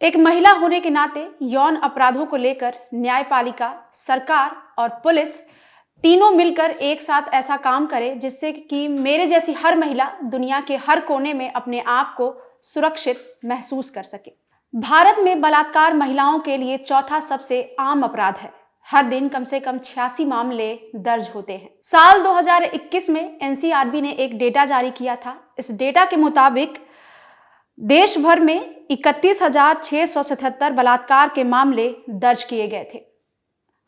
एक महिला होने के नाते यौन अपराधों को लेकर न्यायपालिका, सरकार और पुलिस तीनों मिलकर एक साथ ऐसा काम करे जिससे कि मेरे जैसी हर महिला दुनिया के हर कोने में अपने आप को सुरक्षित महसूस कर सके। भारत में बलात्कार महिलाओं के लिए चौथा सबसे आम अपराध है। हर दिन कम से कम 86 मामले दर्ज होते हैं। साल 2021 में एनसीआरबी ने एक डेटा जारी किया था। इस डेटा के मुताबिक देश भर में 31,677 बलात्कार के मामले दर्ज किए गए थे।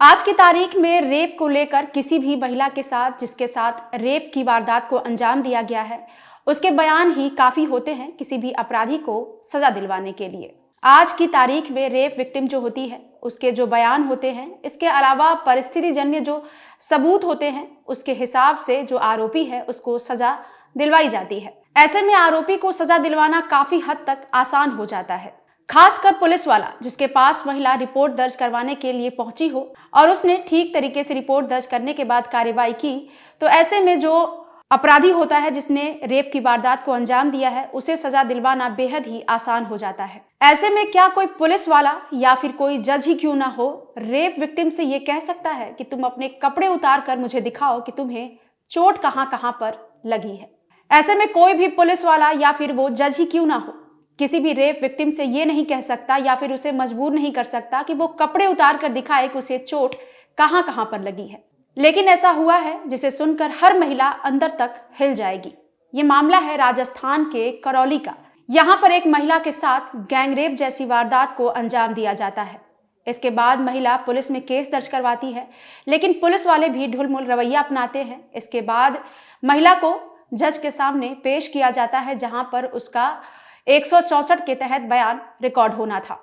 आज की तारीख में रेप को लेकर किसी भी महिला के साथ जिसके साथ रेप की वारदात को अंजाम दिया गया है, उसके बयान ही काफी होते हैं किसी भी अपराधी को सजा दिलवाने के लिए। आज की तारीख में रेप विक्टिम जो होती है उसके जो बयान होते हैं, इसके अलावा परिस्थिति जन्य जो सबूत होते हैं, उसके हिसाब से जो आरोपी है उसको सजा दिलवाई जाती है। ऐसे में आरोपी को सजा दिलवाना काफी हद तक आसान हो जाता है, खासकर पुलिस वाला जिसके पास महिला रिपोर्ट दर्ज करवाने के लिए पहुंची हो और उसने ठीक तरीके से रिपोर्ट दर्ज करने के बाद कार्रवाई की, तो ऐसे में जो अपराधी होता है जिसने रेप की वारदात को अंजाम दिया है उसे सजा दिलवाना बेहद ही आसान हो जाता है। ऐसे में क्या कोई पुलिस वाला या फिर कोई जज ही क्यों ना हो, रेप विक्टिम से ये कह सकता है कि तुम अपने कपड़े उतार कर मुझे दिखाओ कि तुम्हें चोट कहां कहां पर लगी है। ऐसे में कोई भी पुलिस वाला या फिर वो जज ही क्यों ना हो, किसी भी रेप विक्टिम से ये नहीं कह सकता या फिर उसे मजबूर नहीं कर सकता कि वो कपड़े उतार कर दिखाए कि उसे चोट कहां कहां पर लगी है। लेकिन ऐसा हुआ है जिसे सुनकर हर महिला अंदर तक हिल जाएगी। ये मामला है राजस्थान के करौली का। यहाँ पर एक महिला के साथ गैंगरेप जैसी वारदात को अंजाम दिया जाता है। इसके बाद महिला पुलिस में केस दर्ज करवाती है, लेकिन पुलिस वाले भी ढुलमुल रवैया अपनाते हैं। इसके बाद महिला को जज के सामने पेश किया जाता है, जहां पर उसका 164 के तहत बयान रिकॉर्ड होना था।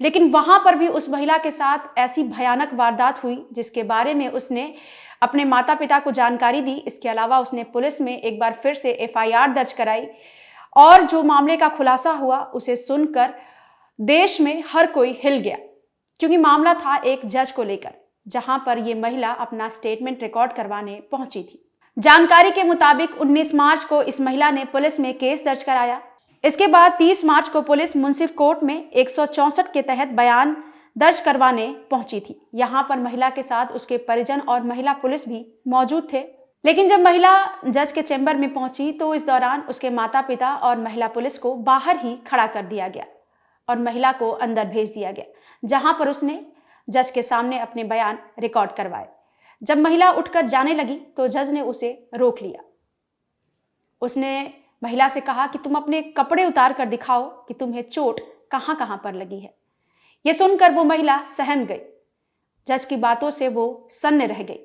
लेकिन वहां पर भी उस महिला के साथ ऐसी भयानक वारदात हुई जिसके बारे में उसने अपने माता पिता को जानकारी दी। इसके अलावा उसने पुलिस में एक बार फिर से एफआईआर दर्ज कराई और जो मामले का खुलासा हुआ उसे सुनकर देश में हर कोई हिल गया, क्योंकि मामला था एक जज को लेकर, जहां पर यह महिला अपना स्टेटमेंट रिकॉर्ड करवाने पहुंची थी। जानकारी के मुताबिक 19 मार्च को इस महिला ने पुलिस में केस दर्ज कराया। इसके बाद 30 मार्च को पुलिस मुंसिफ कोर्ट में 164 के तहत बयान दर्ज करवाने पहुंची थी। यहां पर महिला के साथ उसके परिजन और महिला पुलिस भी मौजूद थे। लेकिन जब महिला जज के चैम्बर में पहुंची तो इस दौरान उसके माता पिता और महिला पुलिस को बाहर ही खड़ा कर दिया गया और महिला को अंदर भेज दिया गया, जहां पर उसने जज के सामने अपने बयान रिकॉर्ड करवाए। जब महिला उठकर जाने लगी तो जज ने उसे रोक लिया। उसने महिला से कहा कि तुम अपने कपड़े उतार कर दिखाओ कि तुम्हें चोट कहां कहां पर लगी है। यह सुनकर वो महिला सहम गई। जज की बातों से वो सन्न रह गई।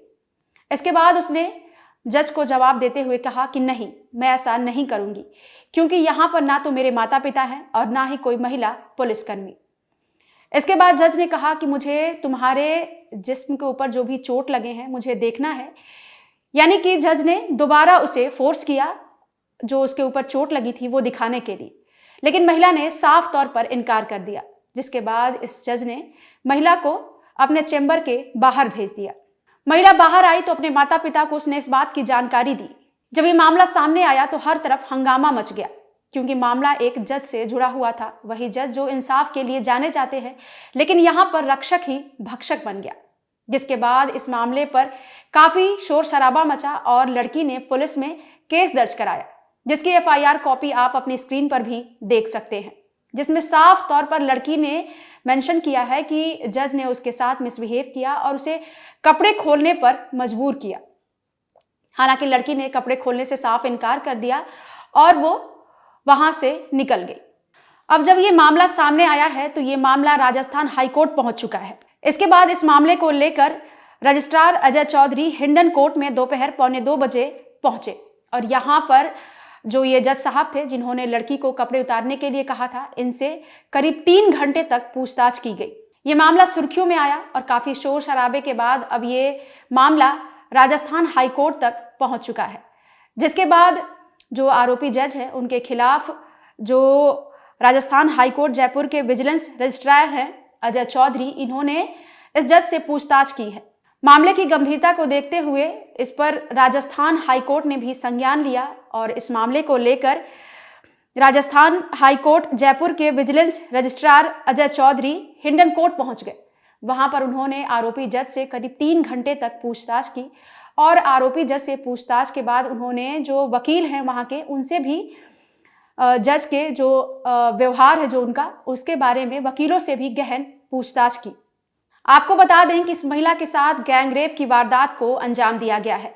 इसके बाद उसने जज को जवाब देते हुए कहा कि नहीं, मैं ऐसा नहीं करूंगी, क्योंकि यहां पर ना तो मेरे माता पिता हैं और ना ही कोई महिला पुलिसकर्मी। इसके बाद जज ने कहा कि मुझे तुम्हारे जिस्म के ऊपर जो भी चोट लगे हैं मुझे देखना है। यानी कि जज ने दोबारा उसे फोर्स किया जो उसके ऊपर चोट लगी थी वो दिखाने के लिए, लेकिन महिला ने साफ तौर पर इनकार कर दिया, जिसके बाद इस जज ने महिला को अपने चैम्बर के बाहर भेज दिया। महिला बाहर आई तो अपने माता पिता को उसने इस बात की जानकारी दी। जब ये मामला सामने आया तो हर तरफ हंगामा मच गया, क्योंकि मामला एक जज से जुड़ा हुआ था, वही जज जो इंसाफ के लिए जाने जाते हैं, लेकिन यहाँ पर रक्षक ही भक्षक बन गया। जिसके बाद इस मामले पर काफी शोर शराबा मचा और लड़की ने पुलिस में केस दर्ज कराया, जिसकी एफआईआर कॉपी आप अपनी स्क्रीन पर भी देख सकते हैं, जिसमें साफ तौर पर लड़की ने मेंशन किया है कि जज ने उसके साथ मिसबिहेव किया और उसे कपड़े खोलने पर मजबूर किया। हालांकि लड़की ने कपड़े खोलने से साफ इनकार कर दिया और वो वहां से निकल गई। अब जब ये मामला सामने आया है तो ये मामला राजस्थान हाईकोर्ट पहुंच चुका है। इसके बाद इस मामले को लेकर रजिस्ट्रार अजय चौधरी हिंडन कोर्ट में दोपहर 1:45 बजे पहुंचे और यहाँ पर जो ये जज साहब थे जिन्होंने लड़की को कपड़े उतारने के लिए कहा था, इनसे करीब 3 घंटे तक पूछताछ की गई। ये मामला सुर्खियों में आया और काफी शोर शराबे के बाद अब ये मामला राजस्थान हाईकोर्ट तक पहुंच चुका है, जिसके बाद जो आरोपी जज है उनके खिलाफ जो राजस्थान हाईकोर्ट जयपुर के विजिलेंस रजिस्ट्रार हैं अजय चौधरी, इन्होंने इस जज से पूछताछ की है। मामले की गंभीरता को देखते हुए इस पर राजस्थान हाईकोर्ट ने भी संज्ञान लिया और इस मामले को लेकर राजस्थान हाईकोर्ट जयपुर के vigilance registrar Ajay Chaudhary Hindaun court पहुंच गए। वहां पर उन्होंने आरोपी जज से करीब 3 घंटे तक पूछताछ की और आरोपी जज से पूछताछ के बाद उन्होंने जो वकील हैं वहां के, उनसे भी जज के जो व्यवहार है जो उनका, उसके बारे में वकीलों से भी गहन पूछताछ की। आपको बता दें कि इस महिला के साथ गैंगरेप की वारदात को अंजाम दिया गया है,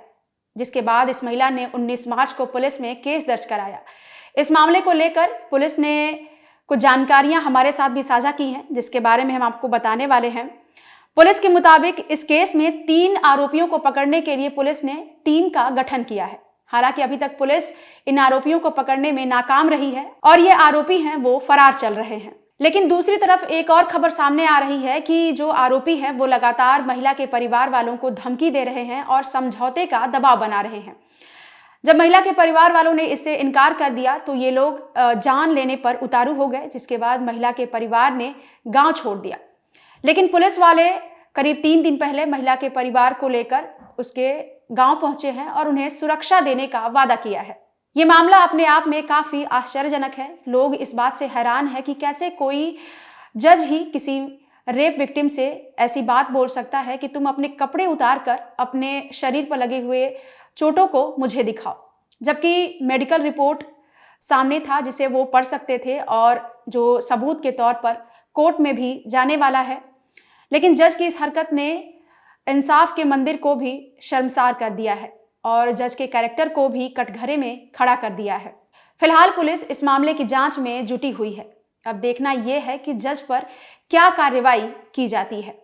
जिसके बाद इस महिला ने 19 मार्च को पुलिस में केस दर्ज कराया। इस मामले को लेकर पुलिस ने कुछ जानकारियां हमारे साथ भी साझा की हैं, जिसके बारे में हम आपको बताने वाले हैं। पुलिस के मुताबिक इस केस में 3 आरोपियों को पकड़ने के लिए पुलिस ने टीम का गठन किया है। हालांकि अभी तक पुलिस इन आरोपियों को पकड़ने में नाकाम रही है और ये आरोपी हैं वो फरार चल रहे हैं। लेकिन दूसरी तरफ एक और खबर सामने आ रही है कि जो आरोपी हैं वो लगातार महिला के परिवार वालों को धमकी दे रहे हैं और समझौते का दबाव बना रहे हैं। जब महिला के परिवार वालों ने इससे इनकार कर दिया तो ये लोग जान लेने पर उतारू हो गए, जिसके बाद महिला के परिवार ने गांव छोड़ दिया। लेकिन पुलिस वाले करीब 3 दिन पहले महिला के परिवार को लेकर उसके गांव पहुंचे हैं और उन्हें सुरक्षा देने का वादा किया है। ये मामला अपने आप में काफी आश्चर्यजनक है। लोग इस बात से हैरान है कि कैसे कोई जज ही किसी रेप विक्टिम से ऐसी बात बोल सकता है कि तुम अपने कपड़े उतार कर अपने शरीर पर लगे हुए चोटों को मुझे दिखाओ, जबकि मेडिकल रिपोर्ट सामने था जिसे वो पढ़ सकते थे और जो सबूत के तौर पर कोर्ट में भी जाने वाला है। लेकिन जज की इस हरकत ने इंसाफ के मंदिर को भी शर्मसार कर दिया है और जज के कैरेक्टर को भी कटघरे में खड़ा कर दिया है। फिलहाल पुलिस इस मामले की जांच में जुटी हुई है। अब देखना यह है कि जज पर क्या कार्रवाई की जाती है।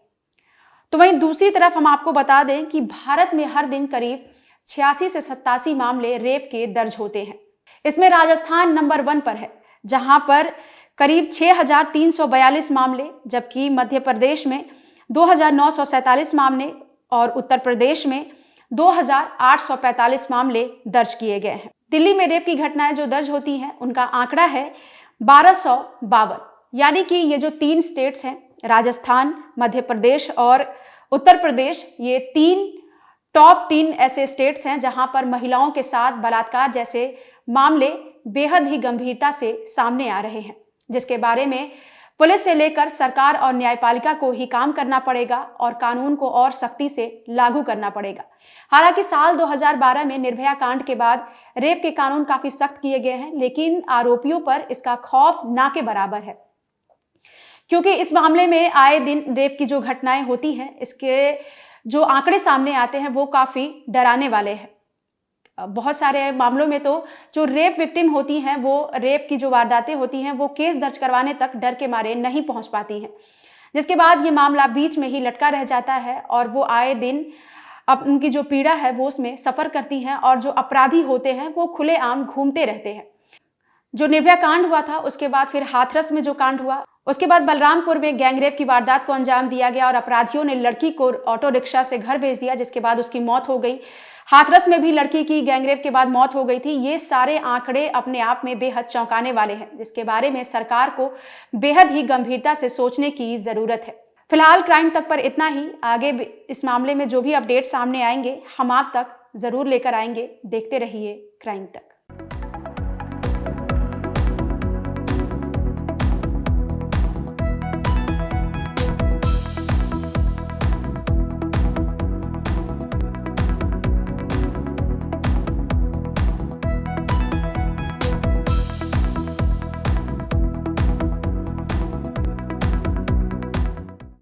तो वहीं दूसरी तरफ हम आपको बता दें कि भारत में हर दिन करीब 86 से 87 मामले रेप के दर्ज होते हैं। इसमें राजस्थान नंबर 1 पर है, जहां पर करीब 6342 मामले, जबकि मध्य प्रदेश में 2947 मामले और उत्तर प्रदेश में 2845 मामले दर्ज किए गए हैं। दिल्ली में रेप की घटनाएं जो दर्ज होती हैं उनका आंकड़ा है 1252। यानी कि ये जो 3 स्टेट्स हैं, राजस्थान, मध्य प्रदेश और उत्तर प्रदेश, ये टॉप 3 ऐसे स्टेट्स हैं जहां पर महिलाओं के साथ बलात्कार जैसे मामले बेहद ही गंभीरता से सामने आ रहे हैं, जिसके बारे में पुलिस से लेकर सरकार और न्यायपालिका को ही काम करना पड़ेगा और कानून को और सख्ती से लागू करना पड़ेगा। हालांकि साल 2012 में निर्भया कांड के बाद रेप के कानून काफी सख्त किए गए हैं, लेकिन आरोपियों पर इसका खौफ ना के बराबर है, क्योंकि इस मामले में आए दिन रेप की जो घटनाएं होती हैं, इसके जो आंकड़े सामने आते हैं वो काफी डराने वाले हैं। बहुत सारे मामलों में तो जो रेप विक्टिम होती हैं, वो रेप की जो वारदातें होती हैं वो केस दर्ज करवाने तक डर के मारे नहीं पहुंच पाती हैं, जिसके बाद ये मामला बीच में ही लटका रह जाता है और वो आए दिन अब उनकी जो पीड़ा है वो उसमें सफर करती हैं और जो अपराधी होते हैं वो खुलेआम घूमते रहते हैं। जो निर्भया कांड हुआ था, उसके बाद फिर हाथरस में जो कांड हुआ, उसके बाद बलरामपुर में गैंगरेप की वारदात को अंजाम दिया गया और अपराधियों ने लड़की को ऑटो रिक्शा से घर भेज दिया, जिसके बाद उसकी मौत हो गई। हाथरस में भी लड़की की गैंगरेप के बाद मौत हो गई थी। ये सारे आंकड़े अपने आप में बेहद चौंकाने वाले हैं, जिसके बारे में सरकार को बेहद ही गंभीरता से सोचने की जरूरत है। फिलहाल क्राइम तक पर इतना ही। आगे इस मामले में जो भी अपडेट सामने आएंगे हम आप तक जरूर लेकर आएंगे। देखते रहिए क्राइम तक।